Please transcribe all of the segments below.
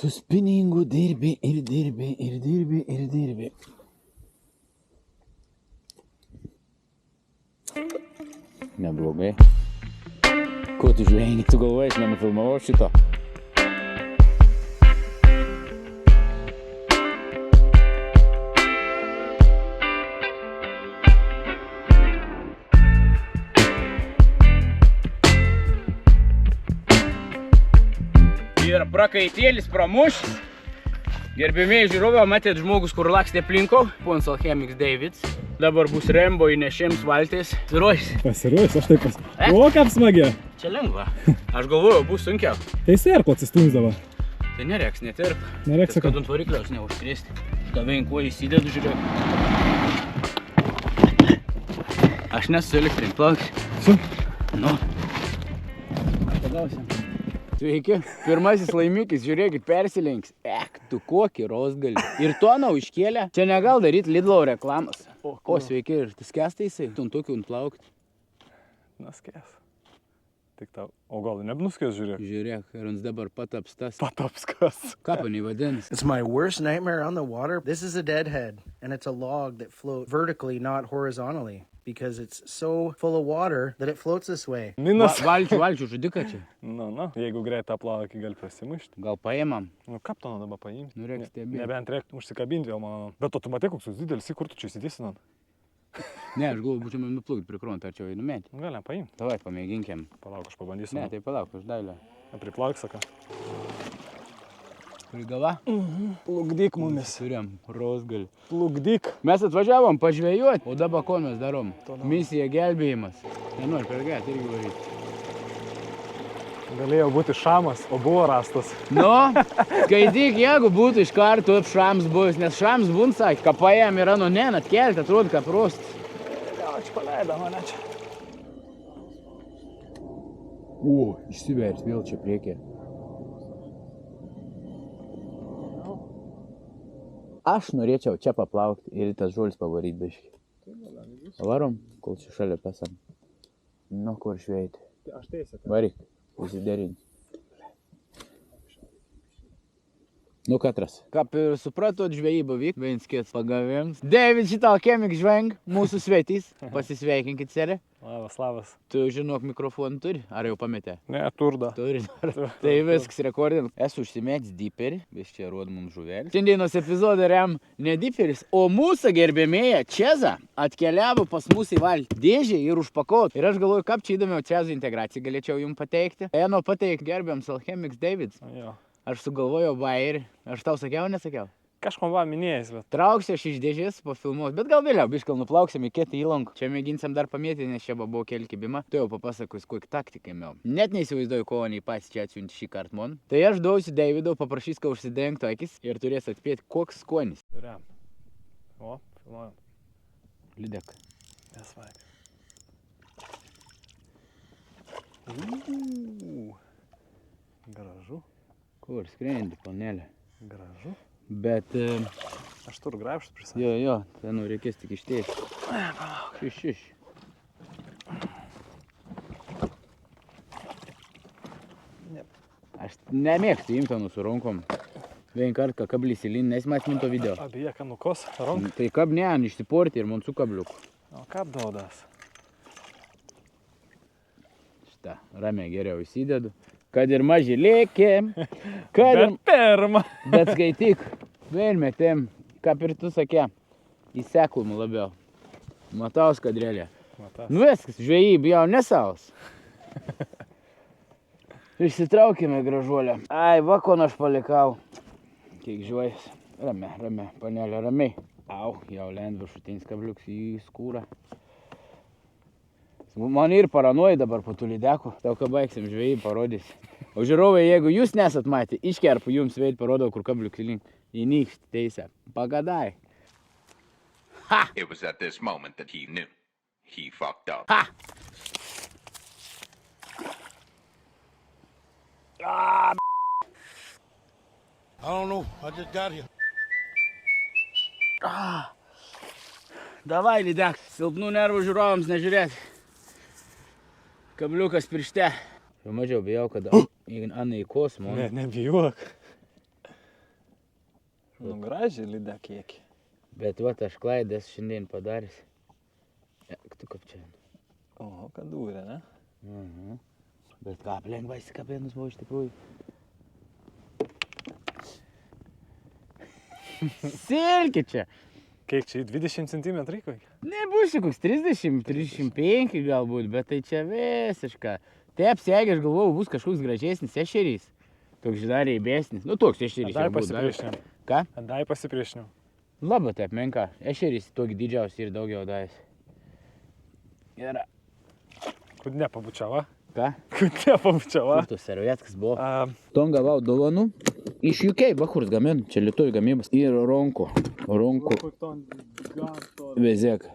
Su spiningu dirbi ir dirbi ir dirbi ir dirbi. Neblogai. Ko tu žvejai, tu galvoji, aš nenufilmavau šito? Ir prakaitėlis pramušęs. Gerbėmiai žiūrovai, matėt žmogus, kur lakstė aplinkau. Ponas Alchemiks Davids. Dabar bus Rembo įnešėms valtis. Pasiruošęs, aš taip O, kaip smagia. Čia lengva. Aš galvoju, bus sunkiau. Tai serpo atsistumsdavo. Tai nereiks, netirp. Nereiks, kad ant varikliaus neužkrėsti. Tavai kuo įsidedu, žiūrėk. Aš nesu elektrinį, plauksiu. Nu. Pagausim. Sveiki. Pirmasis laimikis, žiūrėkit, persilenks. Tu kokį rosgalį. Ir toną iškėlė. Čia negal daryti Lidlo reklamas. O, sveiki, ir tu skęstai jisai? Tu ant tokių plaukti. Naskės. Tik tau. O gal nebnuskės, žiūrėk. Žiūrėk, ir uns dabar pataps tas. Pataps kas. Ką panai vadins? It's my worst nightmare on the water. This is a deadhead, and it's a log that floats vertically, not horizontally. Because it's so full of water that it floats this way. Minas. Valčių žudiką čia. Nu, jeigu greitą plaukį gali prasimušti. Gal paėmam? Nu, kaip to dabar paimti? Nu, reikia stebėti. Nebent reikia užsikabinti vėl, manau. Bet tu matai, koks didelis, kur tu čia įsidėsi, nan? Ne, aš galvoju, būčiau nuplukti prie kronto, ar čia jau įnumėti. Galim paimti. Davai, pamėginkim. Palauk, aš pabandysiu. Ne, tai palauk, aš dailę. Priplauk, saka. Prigala? Plukdyk mumis. Turėjom rosgalį. Plukdyk. Mes atvažiavom pažvėjuoti, o dabar ko mes darom? Misija gelbėjimas. Nenori pergėti, irgi varyti. Galėjo būti šamas, o buvo rastas. Nu, skaityk, jeigu būtų iš karto šams buvęs, nes šams būn sakė, ką paėm yra nu ne, atkelti, atrodo, ką prostis. Gal aš paleidą mane čia. O, išsiverti vėl čia priekį. Aš norėčiau čia paplaukti ir tas žolis pavaryti biškį. Varom, kol čia šalia pesam. Nu, kur žvejti? Aš teisė. Varyk, įsiderinti. Nu, katras. Kaip ir supratot, žvejyba vyk, vienskės pagavėms. David šitą Alchemiks žveng, mūsų svetys. Pasisveikinkit, serė. Labas. Tu žinok, mikrofoną turi? Ar jau pametė? Ne, turda. Turi dar. Tai viskas rekordin. Esu užsimėtis diperį, vis čia rodo mums žuvelį. Šiandienos epizodą rem ne diperis, o mūsų gerbėmėja Čeza atkeliavo pas mus į valtį dėžę ir užpakot. Ir aš galvoju, kaip čia įdomiau Čezų integraciją galėčiau jums pateikti. Eno pateik gerbėms Alchemiks Davids. Jo. Aš sugalvojau bairį. Aš tau sakiau, nesakiau? Kažkom va minėjęs, bet. Trauksiu aš iš dėžės, pafilmuos, bet gal vėliau, biškal nuplauksim į kietą įlanką. Čia mėginsim dar pamėti, nes čia buvo keli kibimą. Tu jau papasakojus, kokį taktiką mėjau. Net neįsivaizduoju, ko nei pats čia atsiunti šį kartą man. Tai aš duosiu Davido, paprašys, kad užsidengtų akis ir turės atspėti, koks skonis. Rem. O, filmuojam. Lydek. Nesvaik. Gražu. Kur skrendi, panelė? Gražu. Bet... Aš turiu grabšt prisakyti. Jo, ten reikės tik išteisti. Palauk. Šiš. Aš nemėgstu imti su rankom. Vien kartą kablys įlin, nes mes minto video. Abie kanukos, rank. Tai kab ne, išsiporti ir man su kabliuku. O kap daudas? Šitą ramiai geriau įsidedu. Kad ir maži lėkėm. Bet pirma. Bet skaityk, vėl metėm, kaip ir tu sakė, įseklumą labiau. Mataus kadrėlė. Nu viskas, žvejyb jau nesaus. Išsitraukime gražuolę. Ai, va, ko aš palikau. Kiek žuojas. Ramiai, panelė, ramiai. Au, jau lend viršutinis kabliuks į skūrą. Man ir paranoja dabar po tų lydekų. Tau, ką baigsim žvejį, parodys. O žiūrovai, jeigu jūs nesat matę, iškerpu jums veit parodau, kur kabliuks įlink. Įnykšti teisę. Pagadai. Ha! It was at this moment that he knew. He fucked up. Ha! I don't know. I just got here. Davai, lydek. Silpnų nervų žiūrovams nežiūrėt. Kabliukas piršte. Jau mažiau bijau, kad Anna įkos man. Ne, nebijok. Nu, gražiai lydė kiekį. Bet va, aš klaidas šiandien padarys. Tu kaip čia? O, kad dūrė, ne? Bet ką, lengvai įsikabinus buvo iš tikrųjų. Silkė čia. Kiek čia, 20 cm kokia? Nebus koks 30, 35 galbūt, bet tai čia visiška. Tai apsegė, aš galvojau, bus kažkoks gražesnis ešerys. Toks dar reibesnis. Nu, toks ešerys. Dar pasipriešiniam. Ką? Dar pasipriešiniam. Labai taip menka. Ešerys tokį didžiausią ir daugiau davęs. Gerai. Kur nepabučiava? Ką? Kur nepabučiava? Kur tos servetkas buvo? Tom gavau dovanų. Iš UK, Bahurs gamin, čia lietuvių gamybos. Ir ronko. Vezėk.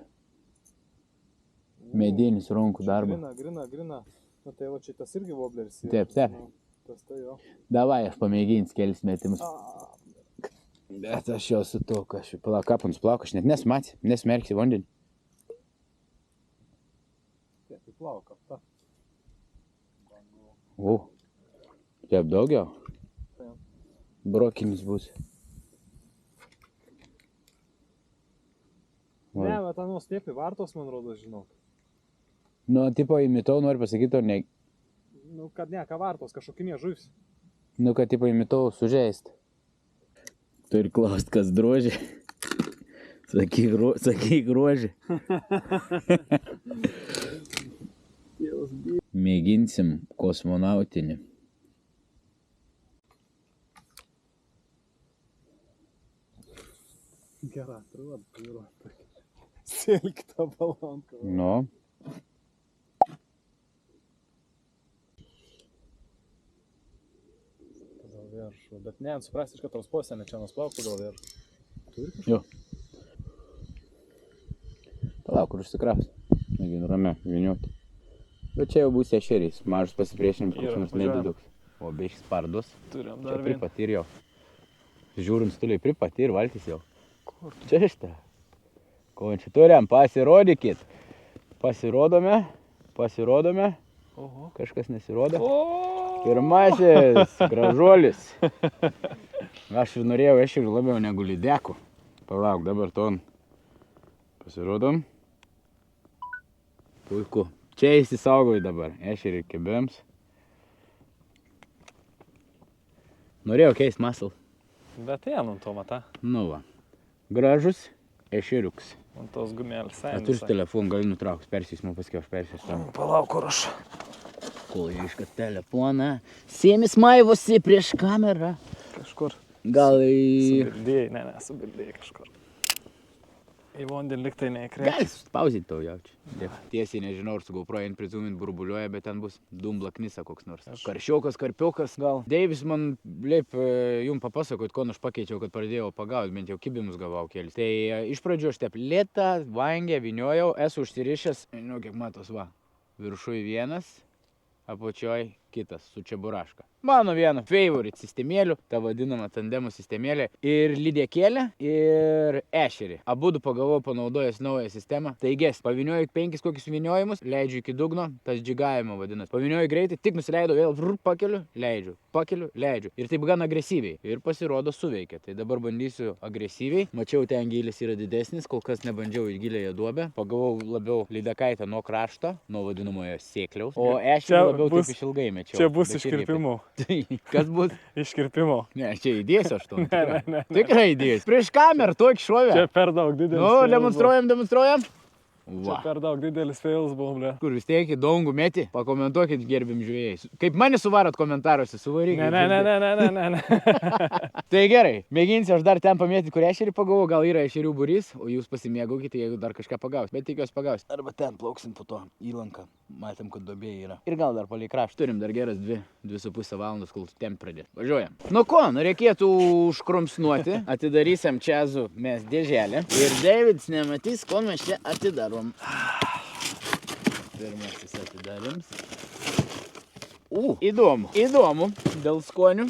Medinis ronkų darbo. Grina. Nu, tai va čia tas irgi wobleris. Taip. Tas tai jo. Davai, aš pamėginsiu kelis metimus. Bet aš jau su to, kad aš kapams plauku, aš net nesmatį, nesmerksi vandenį. Taip, plauka. Ta. Taip daugiau? Brokinis bus. Ne, bet tą nuslėpį vartos, man rodos, žinok. Nu, tipo imitau, noriu pasakyti, ar ne? Nu, kad ne, ką vartos, kažkokinė žuvis. Nu, kad tipo imitau sužeist. Turi klaust, kas drožė. Sakyk grožį. Mėginsim kosmonautinį. Gera, atrodo. Silkta balanka. Nu. Gal viršų, bet ne, suprasti, kad tos posėnė čia nusplauktų gal viršų. Turi kažką? Jo. Palauk, kur užsikraus. Mėginu ramiau vyniuoti. Bet čia jau bus ešerys. Mažus pasipriešinimus, koks nors nediduks. O beišis pardus. Turim Čia dar vieną. pripatir jau. Žiūrim stuliai pripatir, valtis jau. Kur? Čia šitą. Ko čia turim? Pasirodykit. Pasirodome. Oho. Kažkas nesirodo. O! Pirmasis gražuolis. Aš ir norėjau ešerių labiau negu lydekų. Palauk, dabar ton. Pasirodom. Puiku. Čia įsisaugoju dabar. Ešerį kebėms. Norėjau keist muscle. Bet jie, nu to mata. Nu va. Gražus ešeriuks. Ant tos gumėlės. Turiu telefoną, gali nutrauks. Persijus, paskui aš persijus. Palauk, kur aš. Kol ieška telefoną. Sėmis maivosi prieš kamerą. Kažkur. Gal į... Subirdėjai, ne, subirdėjai kažkur. Į vandenį liktai neįkrėti. Gali spausyti tau jaučiu. Tiesiai nežinau, ar su GoPro ant prizumint burbuliuoja, bet ten bus dumbla knisa koks nors. Karšiokas, karpiokas gal. Deivis man liep jum papasakot, ko aš pakeičiau, kad pradėjau pagauti, bent jau kibimus gavau kelis. Tai iš pradžių aš taip lėtą, vangę, vyniojau, esu užsirišęs, žinau kiek matos va, viršui vienas, apačioj kitas su čeburaška. Mano viena favorite sistemėlių, ta vadinama tandemų sistemėlė. Ir lydekėlė, ir ešerį. Abudu pagavau panaudojęs naują sistemą. Taigi, pavynioju 5 kokius vyniojimus, leidžiu iki dugno, tas džigavimo vadinasi. Pavynioju greitai, tik nusileidau vėl, pakeliu, leidžiu. Ir taip gan agresyviai. Ir pasirodo suveikia. Tai dabar bandysiu agresyviai. Mačiau, ten gylis yra didesnis, kol kas nebandžiau į gilėje duobę. Pagavau labiau lydekaitę nuo krašto, nuo vadinamojo sėkliaus. O ešerį labiau taip išilgai mečiau. Čia bus iškirpimų. Kas bus? Iškirpimo. Ne, čia įdėsiu aš to. Tikrai įdėsiu. Prieš kamerą, tokį šovę. Čia per daug didelis. Nu, demonstruojam. Čia per daug didelis fails buvo, ble. Kur vis tiek į dongų meti, pakomentuokit gerbim žiūrėjai. Kaip mane suvarot komentaruose, suvarykit. Ne. Tai gerai, mėginsiu aš dar ten pamėti, kur ešerį pagavau, gal yra ešerių būrys, o jūs pasimėgaukite, jeigu dar kažką pagaus. Bet tikiuosi pagaus. Arba ten plauksim po to įlanką. Matėm, kad duobė yra. Ir gal dar palei kraštą. Turim dar geras 2,5 valandos, kol temp pradėt. Važiuojam. Nu ko, reikėtų užkromsnuoti. Atidarysim čiazų mes dėželę. Ir Davids nematys, ko mes čia atidarom. Pirmasis atidarims. Įdomu. Dėl skonių.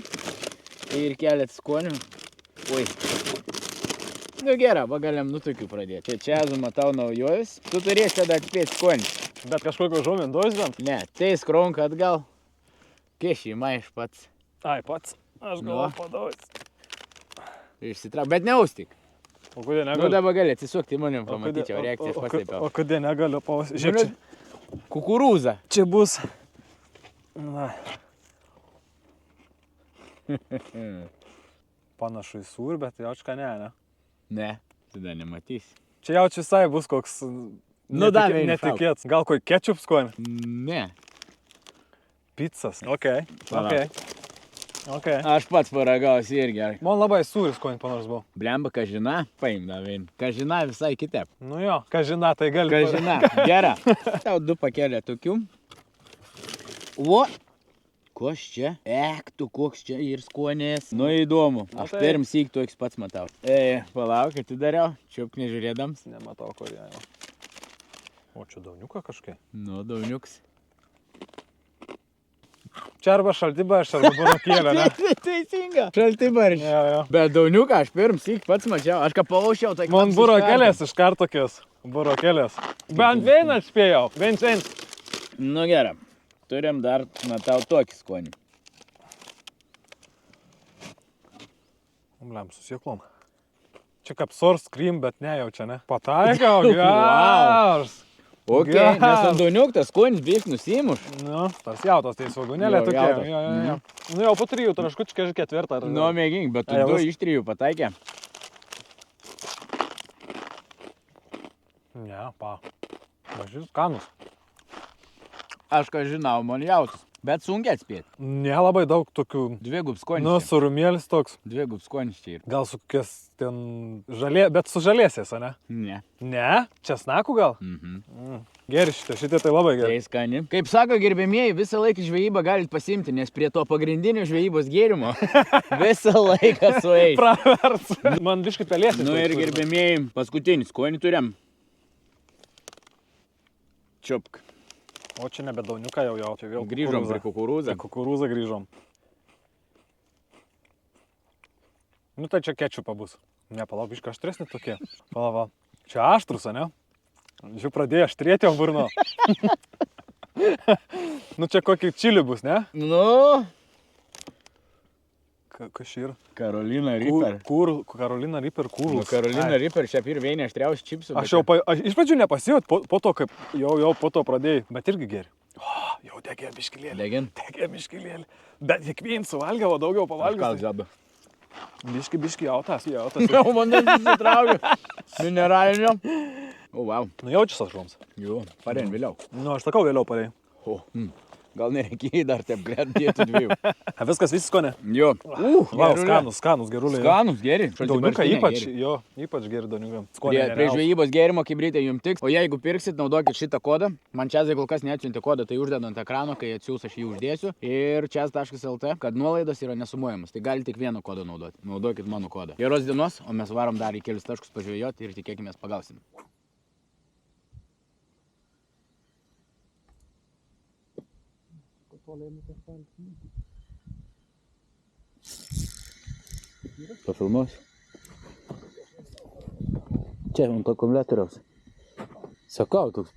Ir keletą skonių. Oi. Nu gerai, galim nu tokių pradėti. Čia matau naujojus. Tu turėsi tada atspėti skonį. Bet kažkokio žuvindos bent? Ne, tai skronka atgal. Kešį maiš pats. Ai, pats. Aš galvoju padausiu. Išsitrauk, bet neaustik. O kodėl Nu negaliu? dabar gali atsisukti manim, pamatyčiau reakciją, aš paslėpiau. O kodėl negaliu? Žiūrėk, čia, Kukurūza. čia bus. Na. Panašu į sūrį, bet jaučka ne. Ne, tada nematysi. Čia jauč visai bus koks davė netikėts. Gal kokį ketchup skonį? Ne. Pizzas. Ok. Aš pats paragausiu irgi gerai. Man labai sūris skonį panors buvo. Blemba, kažina, paim davin. Kažina visai kitep. Nu jo, kažina, tai gali. Kažina, gera. Tau 2 pakelė tokių. O, koks čia? Tu koks čia ir skonės. Nu įdomu. Aš tai- pirm syk toks pats matau. Palauk, atidariau. Čiupk nežiūrėdams. Nematau, kur jie jau. O čia dauniuką kažkai. Nu, dauniuks. Čia arba šaltibarščiai, arba burokėlė, ne? Teisinga. Šaltibarščiai. Jo. Bet dauniuką aš pirm syk pats mačiau. Aš ką palaušiau, tai Man burokėlės iš karto tokios. Burokėlės. Bent vieną spėjau. Bent. Nu gerai. Turim dar, matau, tokį skonį. Blem, susieklom. Čia kaip source cream, bet nejaučia, ne? Pataikau, geras. Ok, Geras. nes ant dauniuk tas skonis bišk nusimuš. Nu, tas jautos, tai svagūnėlė Jo, tokia. jautos. Jo. Nu jau po 3 taškučių, kažkaip 4. Nu, mėgink, bet tu Ai, 2 bus. iš 3 pataikė. Ne, Mažys skanus. Aš ką žinau, man jautus. Bet sunkiai atspėti. Nelabai daug tokių. 2 skonis. Nu, surumėlis toks. 2 skonis čia yra. Gal su kokias ten žalė, bet su žalėsies, ne? Ne. Ne? Česnakų gal? Geri šitie tai labai Tai geri. skani. Kaip sako gerbėmieji, visą laiką žvejybą galit pasimti, nes prie to pagrindinio žvejybos gėrimo visą laiką sueis. Pravers. Man biškai pelėsis. Nu ir gerbėmieji, paskutinį skonį turim. Čiupk. O čia nebe dauniuką jau, čia vėl Grįžom prie kukurūzą. Prie kukurūzą grįžom. Nu tai čia kečupą bus. Ne, palauk, biškai aštresnį tokie. Palava. Čia aštrus, ne? Žiūrėjau, pradėjo aštrėti jau burno. Nu čia kokį čili bus, ne? Nu, Kas čia yra? Karolina Reaper. Karolina Reaper Nu, kūrus. Karolina Reaper šią ir vieną aštriausių čipsų. Aš jau iš pradžių nepasijūt, po to kaip jau po to pradėjai, bet irgi geri. Jau degė biškilėlį. Degin. Degė biškilėlį. Bet kiekvien suvalgė, o daugiau Gal pavalgė. žaba. Biški jautas. Jau man nesitraukiu. Mineralinio. O, wow. Nu jaučias aš žoms. Jo, parėn vėliau. Nu aš sakau vėliau parėjai. O, gal nereikėjo dar taip gredėti 2. Viskas visi skonė. Jo. Wow, skanus, geruliai. Skanus, geri. Dauniuką Šaltibarštinė, ypač, geri. jo, ypač geri dauniuką. Prie žvejybos gėrimo kibritė jums tiks, o jeigu pirksit, naudokit šitą kodą. Man Čezai kol kas neatsiuntė kodą, tai uždedu ant ekrano, kai atsiūs aš jį uždėsiu. Ir čez.lt, kad nuolaidos yra nesumuojamas, tai gali tik vieną kodą naudoti. Naudokit mano kodą. Geros dienos, o mes varom dar į kelius taškus pažvejoti ir tikėkime pagausim. Pafilmuos. Čia ant akumuliatoriaus. Sakau, toks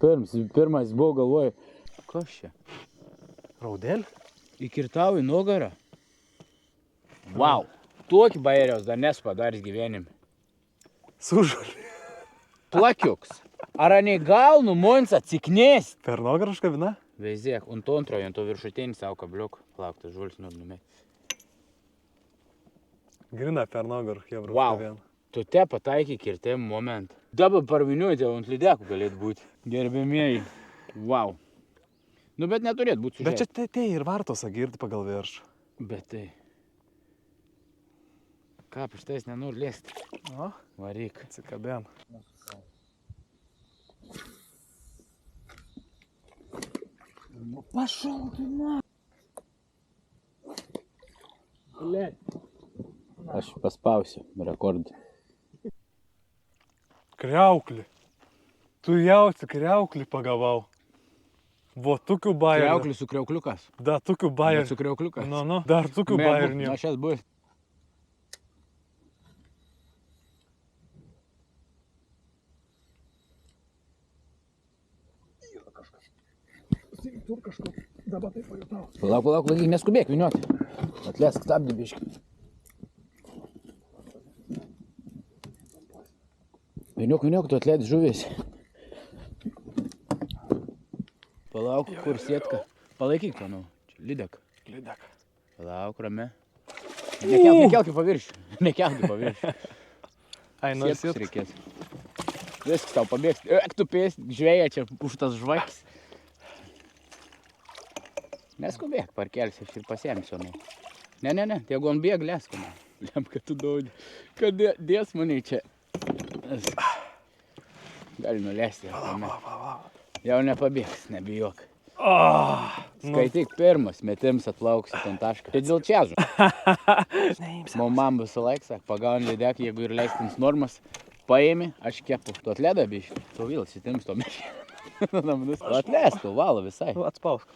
pirmas buvo galvoju, kas čia? Raudėl? Įkirtau į nugarą. Wow, tokį bairiaus dar nespadarys gyvenime. Sužalį. Plakiuks. Ar ane gal numoins atsiknės? Per nugarą užkabina? Veizėk, ant to antrojo, ant to viršutinį savo kabliuką. Lauktas žulis numėt. Grina per nugarą, hebra. Wow. Tu te pataikai kirtėm momentą. Dabar parviniuoti ant lydekų galėtų būti. Gerbėmieji. Wow. Nu, bet neturėtų būti Bet sužiūrėti. čia tai ir vartos agirti pagal viršų. Bet tai. Ką, pirštais nenori lėsti. O, Varyk. atsikabėm. Pašau, tu na. Aš paspausiu rekordą. Kriauklį. Tu jauti kriauklį pagavau. Vo tokių bairių. Kriauklis su kriaukliukas. Da, tokių Bet bairių. su kriaukliukas. Nu, dar tokių bairių. Na, šias bus. Palauk, neskubėk viniuoti. Atlesk, stabdį biškį. Viniuk, tu atleidai žuvis. Palauk, kur sietka. Palaikyk, manau. Lydek. Lydek. Palauk, rame. Nekelk į paviršių. Nekelk į paviršių. Ai, nors Sietkus reikės. Viskas tau pabėgs. Tu pės, žvėja čia už tas žvakis. Neskubėk, parkelsi, aš ir pasiemsiu. Ne, jeigu ant bėg, lesk. Lem, kad tu daudi. Kad dės mane čia. Gali nulesti. Jau nepabėgs, nebijok. Skaityk, pirmas metims atlauksit ant tašką. Tai dėl čiažų. Mamam visą laiką sak, pagauni lydekį, jeigu ir leistins normas, paėmi, aš kepu. Tu atledą biškį. Tu vėl sitims to meškį. Tu atleist, tu valo visai. Atspausk.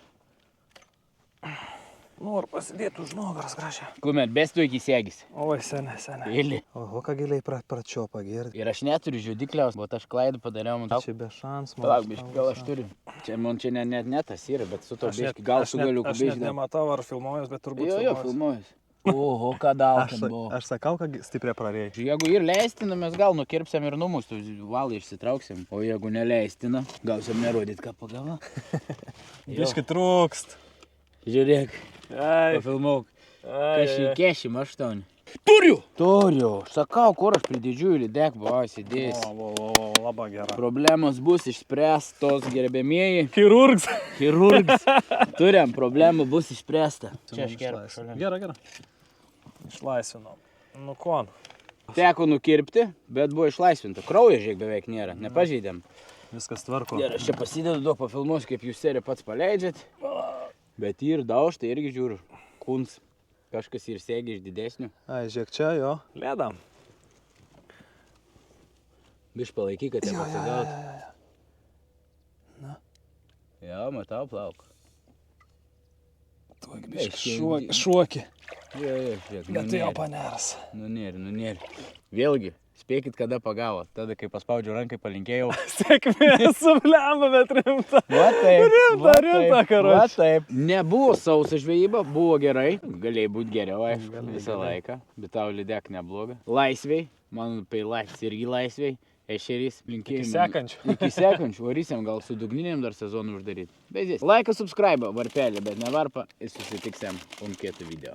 Noriu pasidėti už nugaras gražiai. Kumet, best tu iki segis. Oi, seniai. Ili. Oho, ką giliai pračio pagirti. Ir aš neturiu žiūdikliaus, bet aš klaidą padariau. Čia be šansų. Palauk, biškį, gal aš turiu. Čia man čia net tas yra, bet su to biškį gal su galiu Aš net nematau, ar filmuojas, bet turbūt Jo, filmuojas. Oho, ką dalkant buvo. Aš sakau, kad stipriai prarėjai. Jeigu ir leistina, mes gal nukirpsim ir numustų, valą išsitrauksim. O jeigu neleistina, gausim nerodyt, ką pagavo. Biški trūkst. Žiūrėk, Ai, pafilmauk. Kešim 8. Turiu! Sakau, kur aš prie didžiųjų lydek buvau sėdėjęs. Labai gera. Problemos bus išspręstos, gerbėmieji. Chirurgs. Turim, problema bus išspręsta. Čia aš kerpu šalia. Gera. Išlaisvinau. Nu, kon. Teko nukirpti, bet buvo išlaisvinta. Kraujo, žiūrėk, beveik nėra, nepažeidėm. Viskas tvarko. Gerai, aš čia pasidedu, daug pafilmuosiu, kaip jūs seriją pats paleidžiat. Bet ir dauž, tai irgi žiūriu. Kuns. Kažkas ir sėgia iš didesnių. Ai, žiūrėk čia, jo. Lėdam. Biš palaikyk, kad jie pasigaut. Jo, matau, plauk. Tuok biški šuoki. Jo, žiūrėk, Bet jau paneras. Nunėri. Vėlgi, spėkit, kada pagavo. Tada, kai paspaudžiu rankai, palinkėjau. Sėkmės sublemba, bet rimta. Va taip. Rimta, karoči. Va taip. Nebuvo sausa žvejyba, buvo gerai. Galėjai būti geriau, aišku, visą laiką. Bet tau lydek nebloga. Laisviai, man peilatis irgi laisviai. Ešerys, linkėjimai. Iki sekančių. Varysim gal su dugninėm dar sezonų uždaryti. Beizės. Laiką, subscribe, varpelį, bet ne varpą. Ir susitiksim po kitų video.